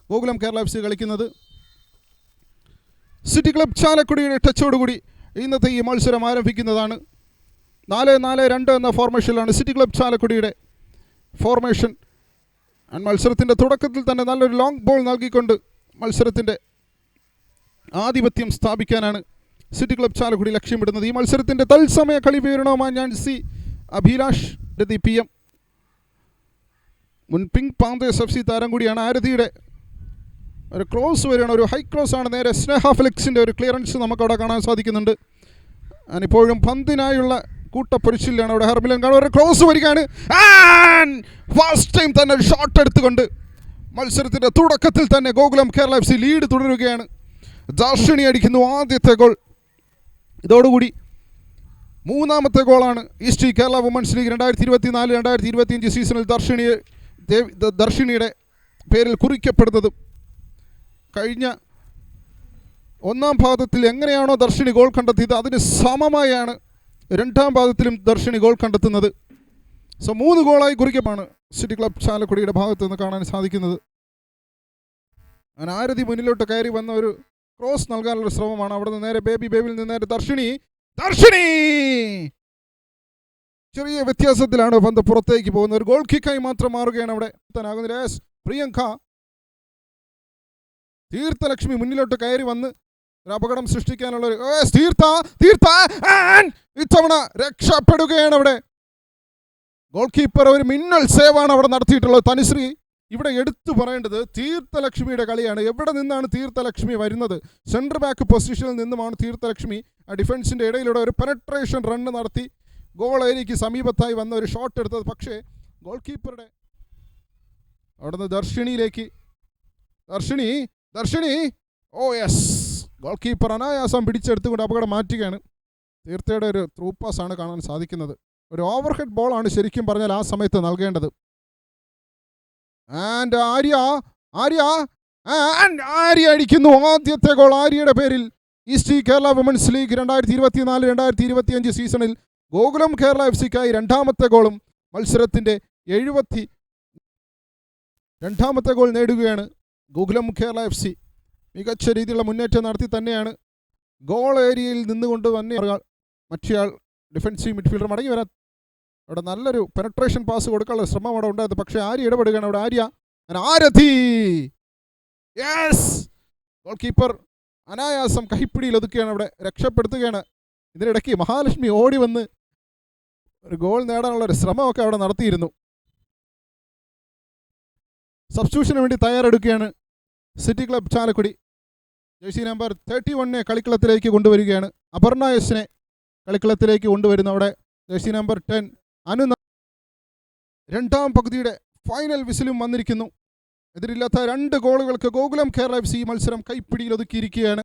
Gokulam Kerala FC കളിക്കുന്നത്. City club ചാലക്കുടിയുടെ ടച്ചോടുകൂടി ഇന്നത്തെ ഈ മത്സരം ആരംഭിക്കുന്നതാണ്. 4-4-2 എന്ന ഫോർമേഷനിലാണ് സിറ്റി ക്ലബ് ചാലക്കുടിയുടെ ഫോർമേഷൻ. മത്സരത്തിൻ്റെ തുടക്കത്തിൽ തന്നെ നല്ലൊരു ലോങ് ബോൾ നൽകിക്കൊണ്ട് മത്സരത്തിൻ്റെ ആധിപത്യം സ്ഥാപിക്കാനാണ് സിറ്റി ക്ലബ് ചാലക്കുടി ലക്ഷ്യമിടുന്നത്. ഈ മത്സരത്തിൻ്റെ തത്സമയ കളി വിവരണവുമായി ഞാൻ അഭിലാഷ് PM. മുൻ പിങ്ക് പാന്തേഴ്സ് FC താരം കൂടിയാണ്. ആരതിയുടെ ഒരു ക്രോസ് വരികയാണ്, ഒരു ഹൈ ക്രോസ് ആണ്. നേരെ സ്നേഹ ഫെലിക്സിൻ്റെ ഒരു ക്ലിയറൻസ് നമുക്കവിടെ കാണാൻ സാധിക്കുന്നുണ്ട്. ഇപ്പോഴും പന്തിനായുള്ള കൂട്ടപ്പൊരിച്ചിലാണ് അവിടെ. ഹർമിലൻ കാണും, ഒരു ക്രോസ് വരികയാണ്. ഫസ്റ്റ് ടൈം തന്നെ ഒരു ഷോട്ട് എടുത്തുകൊണ്ട് മത്സരത്തിൻ്റെ തുടക്കത്തിൽ തന്നെ ഗോകുലം കേരള FC ലീഡ് തുടരുകയാണ്. ദർശിനി അടിക്കുന്നു ആദ്യത്തെ ഗോൾ. ഇതോടുകൂടി മൂന്നാമത്തെ ഗോളാണ് ഈസ്റ്റ് കേരള വുമൻസ് ലീഗ് 2024-2025 സീസണിൽ ദർശിനിയുടെ പേരിൽ കുറിക്കപ്പെടുന്നത്. കഴിഞ്ഞ ഒന്നാം പാദത്തിൽ എങ്ങനെയാണോ ദർശിനി ഗോൾ കണ്ടെത്തിയത് അതിന് സമമായാണ് രണ്ടാം പാദത്തിലും ദർശിനി ഗോൾ കണ്ടെത്തുന്നത്. 3 ഗോളായി കുറിക്കപ്പാണ് സിറ്റി ക്ലബ് ചാലക്കുടിയുടെ ഭാഗത്ത് നിന്ന് കാണാൻ സാധിക്കുന്നത്. അങ്ങനെ ആരതി മുന്നിലോട്ട് കയറി വന്ന ഒരു ക്രോസ് നൽകാനുള്ള ശ്രമമാണ്. അവിടെ നിന്ന് നേരെ ബേബിയിൽ നിന്ന് നേരെ ദർശിനി ചെറിയ വ്യത്യാസത്തിലാണ് പന്ത് പുറത്തേക്ക് പോകുന്നത്. ഒരു ഗോൾ കിക്കായി മാത്രം മാറുകയാണ് അവിടെ. പ്രിയങ്ക തീർത്ഥലക്ഷ്മി മുന്നിലോട്ട് കയറി വന്ന് ഒരു അപകടം സൃഷ്ടിക്കാനുള്ള ഒരു ഇത്തവണ രക്ഷപ്പെടുകയാണ് അവിടെ. ഗോൾ കീപ്പർ ഒരു മിന്നൽ സേവാണ് അവിടെ നടത്തിയിട്ടുള്ളത്. തനുശ്രീ ഇവിടെ എടുത്തു പറയേണ്ടത് തീർത്ഥലക്ഷ്മിയുടെ കളിയാണ്. എവിടെ നിന്നാണ് തീർത്ഥലക്ഷ്മി വരുന്നത്? സെൻട്രൽ ബാക്ക് പൊസിഷനിൽ നിന്നുമാണ് തീർത്ഥലക്ഷ്മി ആ ഡിഫൻസിൻ്റെ ഇടയിലൂടെ ഒരു പെനട്രേഷൻ റണ്ണ് നടത്തി ഗോൾ ഏരിയയ്ക്ക് സമീപത്തായി വന്ന ഒരു ഷോട്ട് എടുത്തത്. പക്ഷേ ഗോൾ കീപ്പറുടെ അവിടെ നിന്ന് ദർശിനി യെസ്, ഗോൾ കീപ്പർ അനായാസം പിടിച്ചെടുത്തുകൊണ്ട് അപകടം മാറ്റുകയാണ്. തീർത്ഥയുടെ ഒരു ത്രൂ പാസ് ആണ് കാണാൻ സാധിക്കുന്നത്. ഒരു ഓവർഹെഡ് ബോളാണ് ശരിക്കും പറഞ്ഞാൽ ആ സമയത്ത് നൽകേണ്ടത്. ആൻഡ് ആര്യ അടിക്കുന്നു ആദ്യത്തെ ഗോൾ ആര്യയുടെ പേരിൽ. ഈസ്റ്റ് കേരള വുമൻസ് ലീഗ് 2024-2025 സീസണിൽ ഗോകുലം കേരള FCക്കായി രണ്ടാമത്തെ ഗോളും മത്സരത്തിൻ്റെ 72ാമത്തെ ഗോൾ നേടുകയാണ് ഗോകുലം കേരള FC. മികച്ച രീതിയിലുള്ള മുന്നേറ്റം നടത്തി തന്നെയാണ് ഗോൾ ഏരിയയിൽ നിന്നുകൊണ്ട് തന്നെ മറ്റേയാൾ ഡിഫൻസീവ് മിഡ്ഫീൽഡർ മടങ്ങി വരാൻ അവിടെ നല്ലൊരു പെനട്രേഷൻ പാസ് കൊടുക്കാനുള്ള ശ്രമം അവിടെ ഉണ്ടായത്. പക്ഷേ ആര്യ ഇടപെടുകയാണ് അവിടെ. ആരതി യെസ്, ഗോൾ കീപ്പർ അനായാസം കൈപ്പിടിയിൽ ഒതുക്കുകയാണ് അവിടെ, രക്ഷപ്പെടുത്തുകയാണ്. ഇതിനിടയ്ക്ക് മഹാലക്ഷ്മി ഓടി വന്ന് ഒരു ഗോൾ നേടാനുള്ള ഒരു ശ്രമമൊക്കെ അവിടെ നടത്തിയിരുന്നു. സബ്സ്റ്റിറ്റ്യൂഷന് വേണ്ടി തയ്യാറെടുക്കുകയാണ് city club Chalakudy. Jersey number 31 കളിക്കളത്തിലേക്ക് കൊണ്ടുവരികയാണ്. അപർണ എസിനെ കളിക്കളത്തിലേക്ക് കൊണ്ടുവരുന്നു. അവിടെ ജേഴ്സി നമ്പർ 10 അനു. രണ്ടാം പകുതിയുടെ ഫൈനൽ വിസിലും വന്നിരിക്കുന്നു. എതിരില്ലാത്ത 2 ഗോളുകൾക്ക് ഗോകുലം കേരള FC മത്സരം കൈപ്പിടിയിൽ ഒതുക്കിയിരിക്കുകയാണ്.